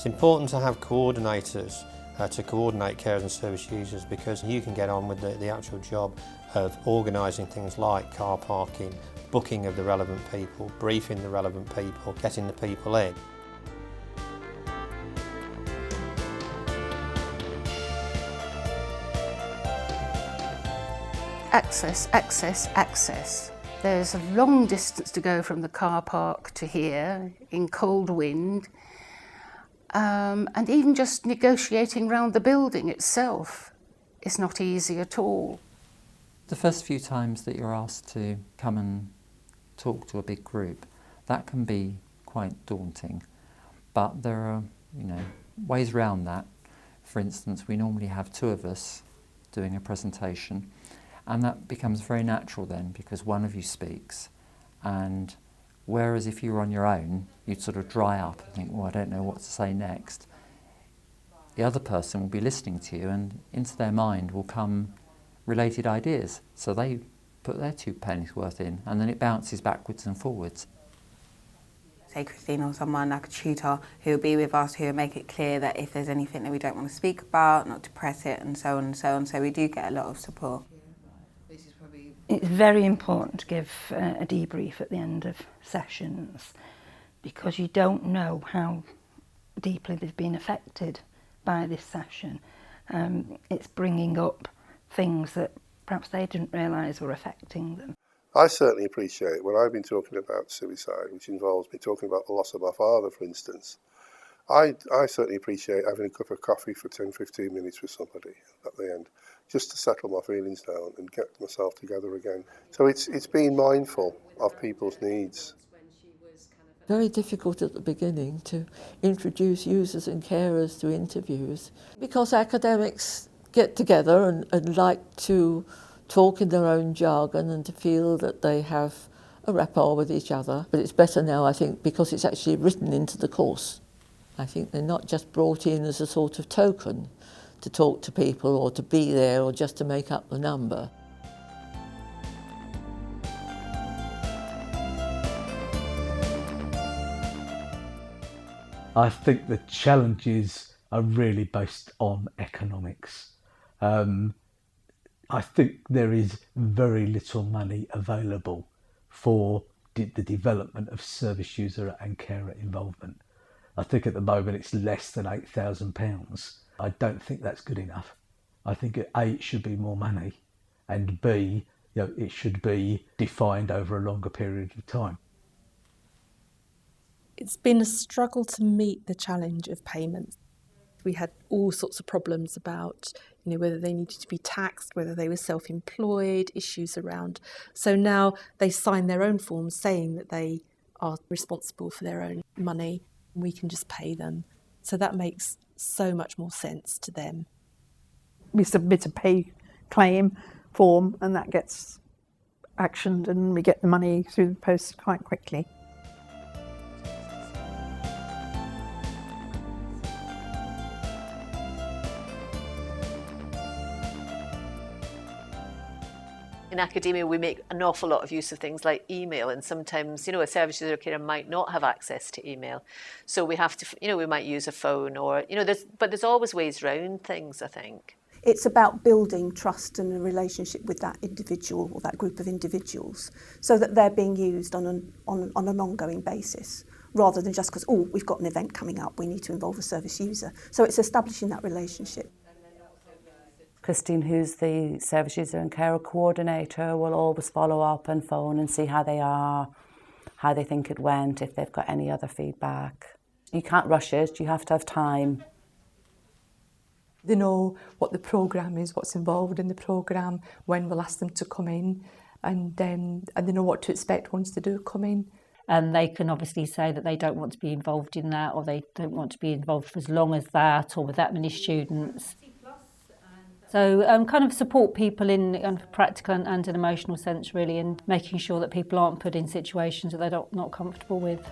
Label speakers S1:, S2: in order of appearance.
S1: It's important to have coordinators to coordinate carers and service users, because you can get on with the actual job of organising things like car parking, booking of the relevant people, briefing the relevant people, getting the people in.
S2: Access, access, access. There's a long distance to go from the car park to here in cold wind, and even just negotiating round the building itself is not easy at all.
S3: The first few times that you're asked to come and talk to a big group, that can be quite daunting, but there are, ways around that. For instance, we normally have two of us doing a presentation, and that becomes very natural then, because one of you speaks, and whereas if you were on your own, you'd sort of dry up and think, well, I don't know what to say next. The other person will be listening to you, and into their mind will come related ideas. So they put their 2 pennies worth in, and then it bounces backwards and forwards.
S4: Say Christine or someone like a tutor who will be with us, who will make it clear that if there's anything that we don't want to speak about, not to press it, and so on and so on. So we do get a lot of support.
S5: It's very important to give a debrief at the end of sessions, because you don't know how deeply they've been affected by this session. It's bringing up things that perhaps they didn't realise were affecting them.
S6: I certainly appreciate when I've been talking about suicide, which involves me talking about the loss of my father, for instance. I certainly appreciate having a cup of coffee for 10-15 minutes with somebody at the end, just to settle my feelings down and get myself together again. So it's being mindful of people's needs.
S7: Very difficult at the beginning to introduce users and carers to interviews, because academics get together and like to talk in their own jargon and to feel that they have a rapport with each other. But it's better now, I think, because it's actually written into the course. I think they're not just brought in as a sort of token to talk to people or to be there or just to make up the number.
S8: I think the challenges are really based on economics. I think there is very little money available for the development of service user and carer involvement. I think at the moment it's less than £8,000. I don't think that's good enough. I think A, it should be more money, and B, it should be defined over a longer period of time.
S9: It's been a struggle to meet the challenge of payments. We had all sorts of problems about, whether they needed to be taxed, whether they were self-employed, issues around. So now they sign their own forms saying that they are responsible for their own money. We can just pay them. So that makes so much more sense to them.
S10: We submit a pay claim form and that gets actioned and we get the money through the post quite quickly.
S11: In academia, we make an awful lot of use of things like email, and sometimes, a service user carer might not have access to email. So we have to, we might use a phone or, there's always ways around things, I think.
S12: It's about building trust and a relationship with that individual or that group of individuals so that they're being used on an ongoing basis, rather than just because, we've got an event coming up, we need to involve a service user. So it's establishing that relationship.
S13: Christine, who's the service user and carer coordinator, will always follow up and phone and see how they are, how they think it went, if they've got any other feedback. You can't rush it, you have to have time.
S14: They know what the programme is, what's involved in the programme, when we'll ask them to come in, and they know what to expect once they do come in.
S15: And they can obviously say that they don't want to be involved in that, or they don't want to be involved for as long as that, or with that many students. So kind of support people in a practical and an emotional sense, really, and making sure that people aren't put in situations that they're not comfortable with.